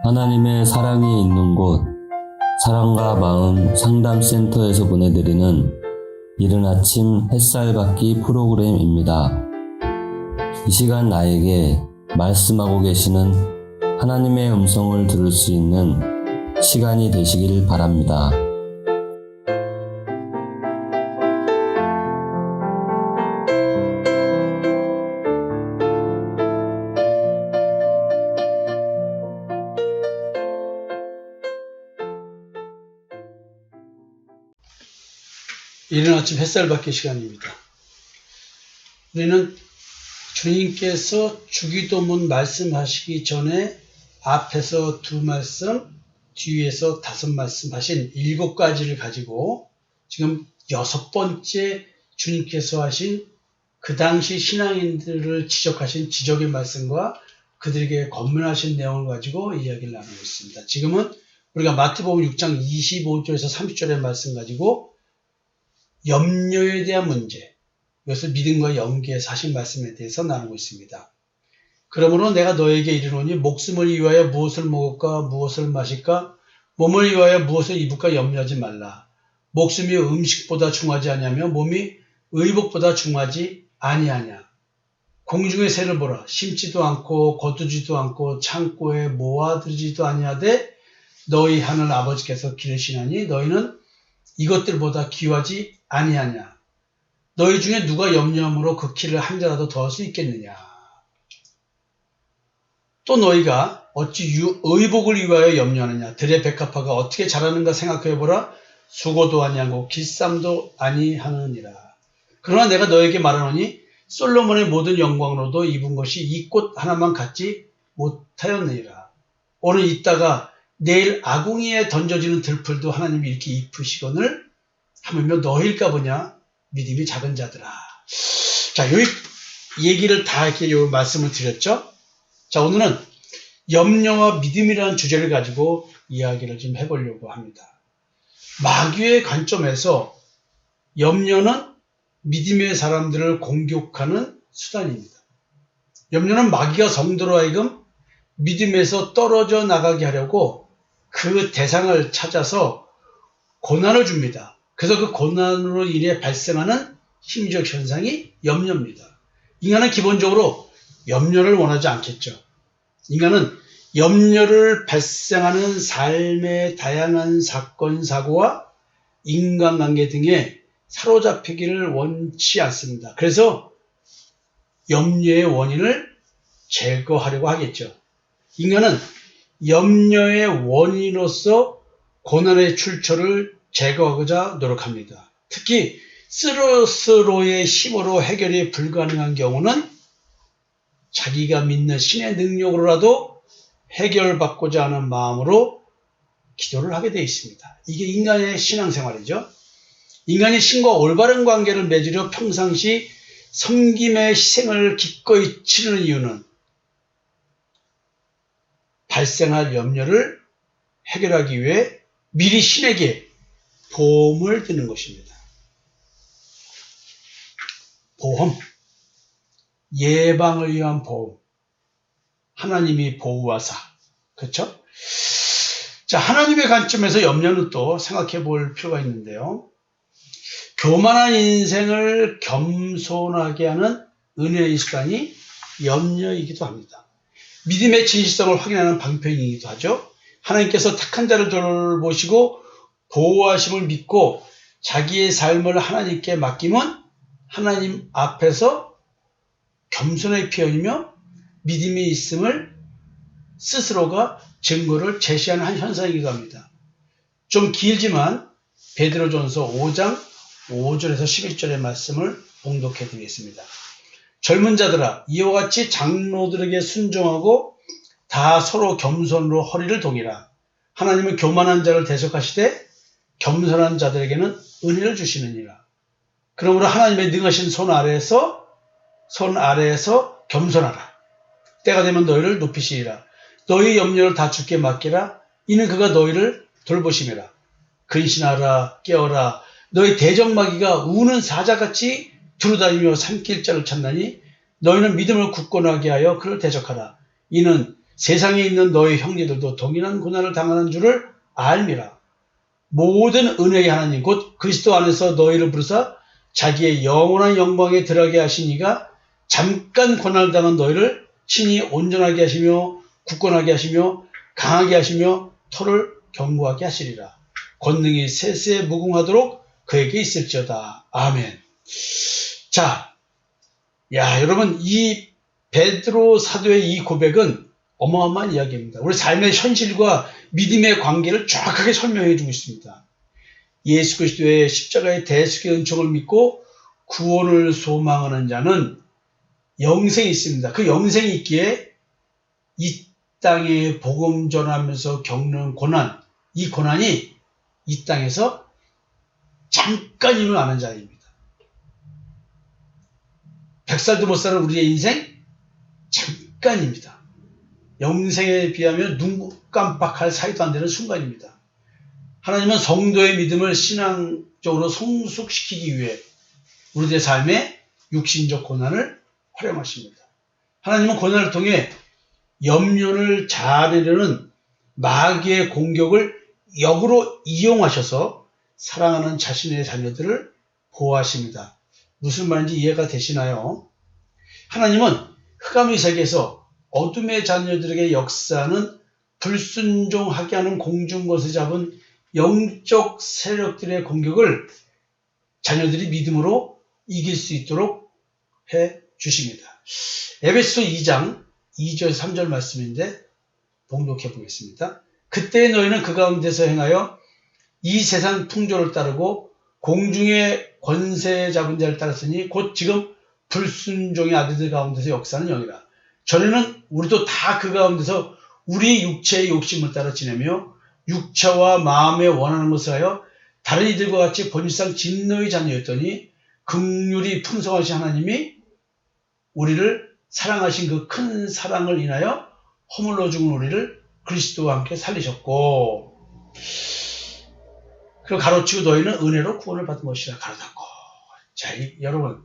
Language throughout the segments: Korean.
하나님의 사랑이 있는 곳, 사랑과 마음 상담센터에서 보내드리는 이른 아침 햇살 받기 프로그램입니다. 이 시간 나에게 말씀하고 계시는 하나님의 음성을 들을 수 있는 시간이 되시길 바랍니다. 이른 아침 햇살 받기 시간입니다. 우리는 주님께서 주기도문 말씀하시기 전에 앞에서 2말씀, 뒤에서 5말씀 하신 7가지를 가지고 지금 6번째 주님께서 하신 그 당시 신앙인들을 지적하신 지적의 말씀과 그들에게 권면하신 내용을 가지고 이야기를 나누고 있습니다. 지금은 우리가 마태복음 6장 25절에서 30절의 말씀 가지고 염려에 대한 문제, 이것을 믿음과 연계해서 하신 말씀에 대해서 나누고 있습니다. 그러므로 내가 너에게 이르노니 목숨을 위하여 무엇을 먹을까 무엇을 마실까 몸을 위하여 무엇을 입을까 염려하지 말라. 목숨이 음식보다 중하지 아니하며 몸이 의복보다 중하지 아니하냐. 공중의 새를 보라. 심지도 않고 거두지도 않고 창고에 모아두지도 아니하되 너희 하늘 아버지께서 기르시나니 너희는 이것들보다 귀하지 아니하냐. 너희 중에 누가 염려함으로 그 키를 한 자라도 더할 수 있겠느냐. 또 너희가 어찌 의복을 위하여 염려하느냐. 들의 백합화가 어떻게 자라는가 생각해보라. 수고도 아니하고 길쌈도 아니하느니라. 그러나 내가 너에게 말하노니 솔로몬의 모든 영광으로도 입은 것이 이 꽃 하나만 갖지 못하였느니라. 오늘 있다가 내일 아궁이에 던져지는 들풀도 하나님이 이렇게 입으시거늘 하물며 너희일까 보냐. 믿음이 작은 자들아. 자, 요 얘기를 다 이렇게 요 말씀을 드렸죠. 자, 오늘은 염려와 믿음이라는 주제를 가지고 이야기를 좀 해보려고 합니다. 마귀의 관점에서 염려는 믿음의 사람들을 공격하는 수단입니다. 염려는 마귀가 성도로 하여금 믿음에서 떨어져 나가게 하려고 그 대상을 찾아서 고난을 줍니다. 그래서 그 고난으로 인해 발생하는 심리적 현상이 염려입니다. 인간은 기본적으로 염려를 원하지 않겠죠. 인간은 염려를 발생하는 삶의 다양한 사건, 사고와 인간관계 등에 사로잡히기를 원치 않습니다. 그래서 염려의 원인을 제거하려고 하겠죠. 인간은 염려의 원인으로서 고난의 출처를 제거하고자 노력합니다. 특히 스스로의 힘으로 해결이 불가능한 경우는 자기가 믿는 신의 능력으로라도 해결받고자 하는 마음으로 기도를 하게 되어 있습니다. 이게 인간의 신앙생활이죠. 인간이 신과 올바른 관계를 맺으려 평상시 섬김의 희생을 기꺼이 치르는 이유는 발생할 염려를 해결하기 위해 미리 신에게 보험을 드는 것입니다. 보험, 예방을 위한 보험, 하나님이 보호하사, 그렇죠? 자, 하나님의 관점에서 염려는 또 생각해 볼 필요가 있는데요. 교만한 인생을 겸손하게 하는 은혜의 수단이 염려이기도 합니다. 믿음의 진실성을 확인하는 방편이기도 하죠. 하나님께서 택한 자를 돌보시고 보호하심을 믿고 자기의 삶을 하나님께 맡기면 하나님 앞에서 겸손의 표현이며 믿음이 있음을 스스로가 증거를 제시하는 한 현상이기도 합니다. 좀 길지만 베드로전서 5장 5절에서 11절의 말씀을 봉독해 드리겠습니다. 젊은 자들아, 이와 같이 장로들에게 순종하고 다 서로 겸손으로 허리를 동이라. 하나님은 교만한 자를 대적하시되 겸손한 자들에게는 은혜를 주시느니라. 그러므로 하나님의 능하신 손 아래에서 겸손하라. 때가 되면 너희를 높이시리라. 너희 염려를 다 주께 맡기라. 이는 그가 너희를 돌보심이라. 근신하라, 깨어라. 너희 대적마귀가 우는 사자같이 두루다니며 삼킬 자를 찾나니 너희는 믿음을 굳건하게 하여 그를 대적하라. 이는 세상에 있는 너의 형제들도 동일한 고난을 당하는 줄을 알미라. 모든 은혜의 하나님 곧 그리스도 안에서 너희를 부르사 자기의 영원한 영광에 들어가게 하시니가 잠깐 고난을 당한 너희를 친히 온전하게 하시며 굳건하게 하시며 강하게 하시며 터를 견고하게 하시리라. 권능이 세세에 무궁하도록 그에게 있을지어다. 아멘. 자, 여러분 이 베드로 사도의 이 고백은 어마어마한 이야기입니다. 우리 삶의 현실과 믿음의 관계를 정확하게 설명해 주고 있습니다. 예수 그리스도의 십자가의 대속의 은총을 믿고 구원을 소망하는 자는 영생이 있습니다. 그 영생이 있기에 이 땅에 복음 전하면서 겪는 고난, 이 고난이 이 땅에서 잠깐임을 아는 자입니다. 100살도 못 사는 우리의 인생 잠깐입니다. 영생에 비하면 눈 깜빡할 사이도 안 되는 순간입니다. 하나님은 성도의 믿음을 신앙적으로 성숙시키기 위해 우리들의 삶에 육신적 고난을 활용하십니다. 하나님은 고난을 통해 염려를 자아내려는 마귀의 공격을 역으로 이용하셔서 사랑하는 자신의 자녀들을 보호하십니다. 무슨 말인지 이해가 되시나요? 하나님은 흑암의 세계에서 어둠의 자녀들에게 역사하는 불순종하게 하는 공중것을 잡은 영적 세력들의 공격을 자녀들이 믿음으로 이길 수 있도록 해 주십니다. 에베소 2장 2절 3절 말씀인데 봉독해 보겠습니다. 그때 너희는 그 가운데서 행하여 이 세상 풍조를 따르고 공중의 권세 잡은 자를 따랐으니 곧 지금 불순종의 아들들 가운데서 역사하는 영이라. 전에는 우리도 다 그 가운데서 우리 육체의 욕심을 따라 지내며 육체와 마음에 원하는 것을 하여 다른 이들과 같이 본질상 진노의 자녀였더니 긍휼이 풍성하신 하나님이 우리를 사랑하신 그 큰 사랑을 인하여 허물러 죽은 우리를 그리스도와 함께 살리셨고, 그리고 가로치고 너희는 은혜로 구원을 받은 것이라 가로닫고. 자, 여러분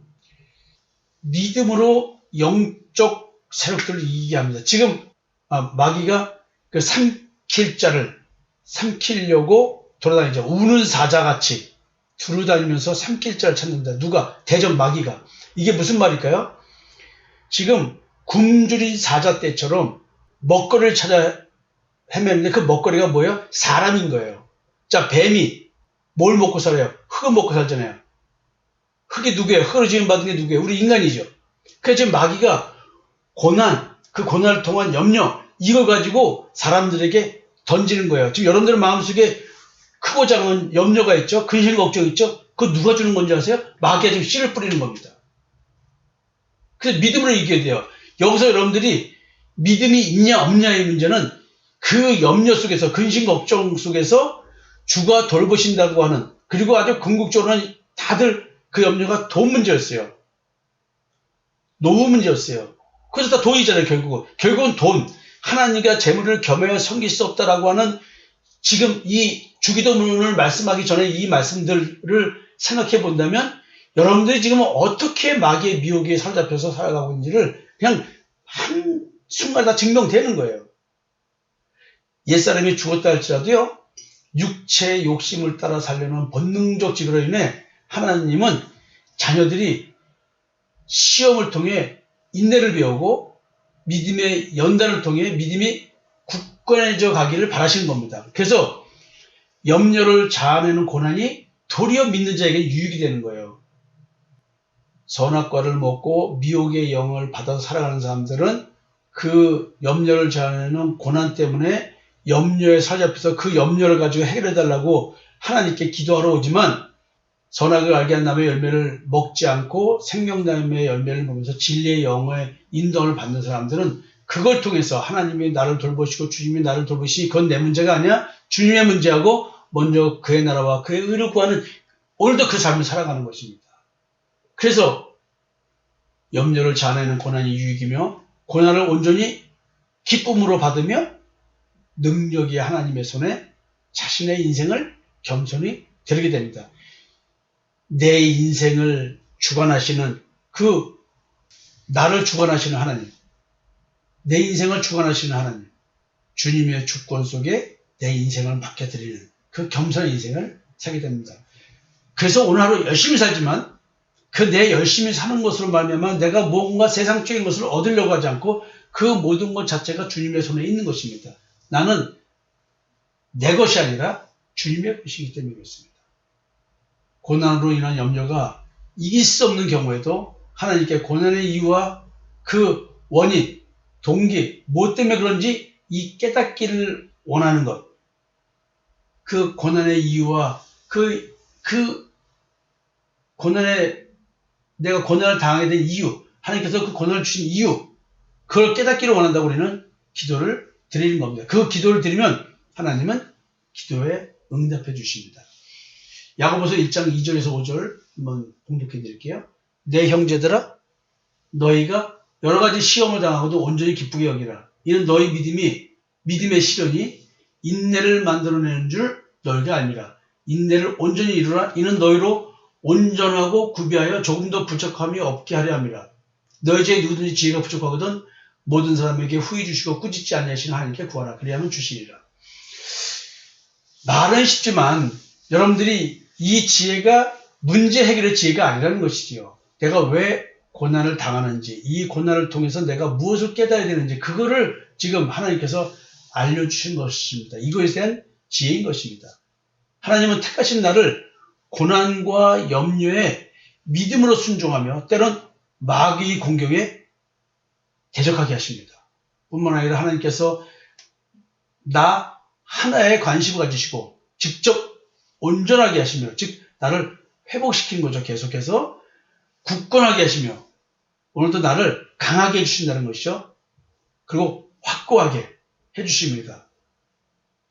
믿음으로 영적 세력들을 이기게 합니다. 지금 마귀가 그 삼킬 자를 삼키려고 돌아다니죠. 우는 사자같이 두루다니면서 삼킬 자를 찾는다. 누가? 대전 마귀가. 이게 무슨 말일까요? 지금 굶주린 사자 떼처럼 먹거리를 찾아 헤매는데 그 먹거리가 뭐예요? 사람인 거예요. 자, 뱀이 뭘 먹고 살아요? 흙을 먹고 살잖아요. 흙이 누구예요? 흙으로 지음받은 게 누구예요? 우리 인간이죠. 그래서 지금 마귀가 고난, 그 고난을 통한 염려, 이걸 가지고 사람들에게 던지는 거예요. 지금 여러분들 마음속에 크고 작은 염려가 있죠? 근심 걱정 있죠? 그거 누가 주는 건지 아세요? 마귀가 지금 씨를 뿌리는 겁니다. 그래서 믿음으로 이겨야 돼요. 여기서 여러분들이 믿음이 있냐 없냐의 문제는 그 염려 속에서, 근심 걱정 속에서 주가 돌보신다고 하는, 그리고 아주 궁극적으로는 다들 그 염려가 돈 문제였어요. 노후 문제였어요. 그래서 다 돈이잖아요, 결국은. 결국은 돈. 하나님과 재물을 겸하여 섬길 수 없다라고 하는 지금 이 주기도문을 말씀하기 전에 이 말씀들을 생각해 본다면 여러분들이 지금 어떻게 마귀의 미혹에 사로잡혀서 살아가고 있는지를 그냥 한순간 다 증명되는 거예요. 옛사람이 죽었다 할지라도요, 육체의 욕심을 따라 살려는 본능적 지배로 인해 하나님은 자녀들이 시험을 통해 인내를 배우고 믿음의 연단을 통해 믿음이 굳건해져 가기를 바라시는 겁니다. 그래서 염려를 자아내는 고난이 도리어 믿는 자에게 유익이 되는 거예요. 선악과를 먹고 미혹의 영을 받아서 살아가는 사람들은 그 염려를 자아내는 고난 때문에 염려에 사로잡혀서 그 염려를 가지고 해결해달라고 하나님께 기도하러 오지만 선악을 알게 한 남의 열매를 먹지 않고 생명나무의 열매를 먹으면서 진리의 영의 인도를 받는 사람들은 그걸 통해서 하나님이 나를 돌보시고 주님이 나를 돌보시니 그건 내 문제가 아니야. 주님의 문제하고 먼저 그의 나라와 그의 의를 구하는, 오늘도 그 삶을 살아가는 것입니다. 그래서 염려를 자아내는 고난이 유익이며 고난을 온전히 기쁨으로 받으며 능력이 하나님의 손에 자신의 인생을 겸손히 드리게 됩니다. 내 인생을 주관하시는, 그 나를 주관하시는 하나님, 내 인생을 주관하시는 하나님, 주님의 주권 속에 내 인생을 맡겨드리는 그 겸손한 인생을 살게 됩니다. 그래서 오늘 하루 열심히 살지만 그 내 열심히 사는 것으로 말미암아 내가 뭔가 세상적인 것을 얻으려고 하지 않고 그 모든 것 자체가 주님의 손에 있는 것입니다. 나는 내 것이 아니라 주님의 것이기 때문에 그렇습니다. 고난으로 인한 염려가 이길 수 없는 경우에도 하나님께 고난의 이유와 그 원인, 동기, 뭐 때문에 그런지 이 깨닫기를 원하는 것, 그 고난의 이유와 그 고난의 내가 고난을 당하게 된 이유, 하나님께서 그 고난을 주신 이유, 그걸 깨닫기를 원한다고 우리는 기도를 드리는 겁니다. 그 기도를 드리면 하나님은 기도에 응답해 주십니다. 야고보서 1장 2절에서 5절 한번 봉독해 드릴게요. 내 형제들아, 너희가 여러 가지 시험을 당하고도 온전히 기쁘게 여기라. 이는 너희 믿음의 시련이 인내를 만들어내는 줄 너희가 알미라. 인내를 온전히 이루라. 이는 너희로 온전하고 구비하여 조금 더 부족함이 없게 하려 함이라. 너희 중에 누구든지 지혜가 부족하거든 모든 사람에게 후히 주시고 꾸짖지 아니하시는 하나님께 구하라. 그리하면 주시리라. 말은 쉽지만 여러분들이 이 지혜가 문제 해결의 지혜가 아니라는 것이지요. 내가 왜 고난을 당하는지, 이 고난을 통해서 내가 무엇을 깨달아야 되는지 그거를 지금 하나님께서 알려주신 것입니다. 이것에 대한 지혜인 것입니다. 하나님은 택하신 나를 고난과 염려에 믿음으로 순종하며 때론 마귀의 공격에 대적하게 하십니다. 뿐만 아니라 하나님께서 나 하나에 관심을 가지시고 직접 온전하게 하시며, 즉 나를 회복시키는 거죠. 계속해서 굳건하게 하시며 오늘도 나를 강하게 해주신다는 것이죠. 그리고 확고하게 해주십니다.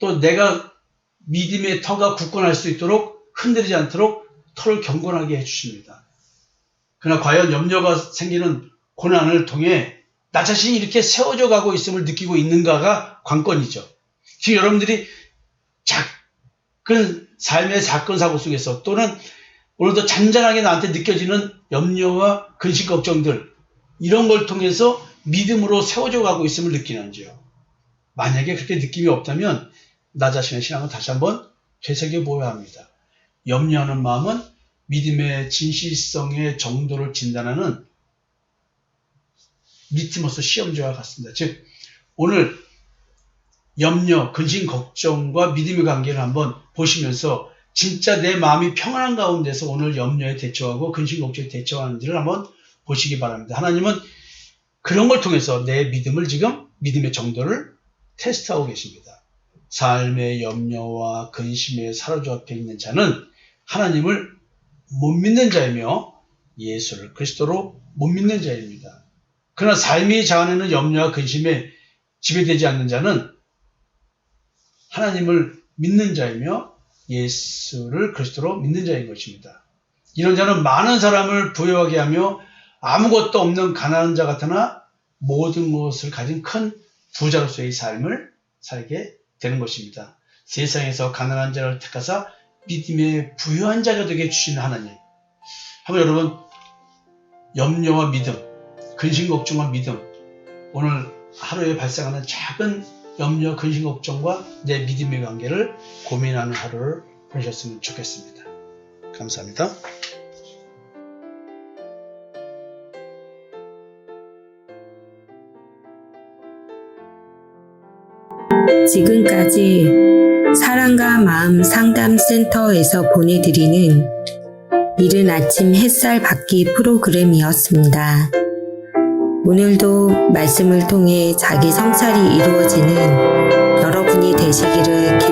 또 내가 믿음의 터가 굳건할 수 있도록 흔들리지 않도록 터를 경건하게 해주십니다. 그러나 과연 염려가 생기는 고난을 통해 나 자신이 이렇게 세워져 가고 있음을 느끼고 있는가가 관건이죠. 지금 여러분들이 작은 삶의 사건 사고 속에서 또는 오늘도 잔잔하게 나한테 느껴지는 염려와 근심 걱정들, 이런 걸 통해서 믿음으로 세워져 가고 있음을 느끼는지요. 만약에 그렇게 느낌이 없다면 나 자신의 신앙을 다시 한번 되새겨 보아야 합니다. 염려하는 마음은 믿음의 진실성의 정도를 진단하는 리트머스 시험지와 같습니다. 즉 오늘 염려, 근심, 걱정과 믿음의 관계를 한번 보시면서 진짜 내 마음이 평안한 가운데서 오늘 염려에 대처하고 근심, 걱정에 대처하는지를 한번 보시기 바랍니다. 하나님은 그런 걸 통해서 내 믿음을 지금 믿음의 정도를 테스트하고 계십니다. 삶의 염려와 근심에 사로잡혀 있는 자는 하나님을 못 믿는 자이며 예수를 그리스도로 못 믿는 자입니다. 그러나 삶이 자아내는 염려와 근심에 지배되지 않는 자는 하나님을 믿는 자이며 예수를 그리스도로 믿는 자인 것입니다. 이런 자는 많은 사람을 부유하게 하며 아무것도 없는 가난한 자 같으나 모든 것을 가진 큰 부자로서의 삶을 살게 되는 것입니다. 세상에서 가난한 자를 택하사 믿음의 부유한 자가 되게 해주시는 하나님. 한번 여러분 염려와 믿음, 근심 걱정과 믿음, 오늘 하루에 발생하는 작은 염려, 근심 걱정과 내 믿음의 관계를 고민하는 하루를 보내셨으면 좋겠습니다. 감사합니다. 지금까지 사랑과 마음 상담센터에서 보내드리는 이른 아침 햇살 받기 프로그램이었습니다. 오늘도 말씀을 통해 자기 성찰이 이루어지는 여러분이 되시기를 기도합니다.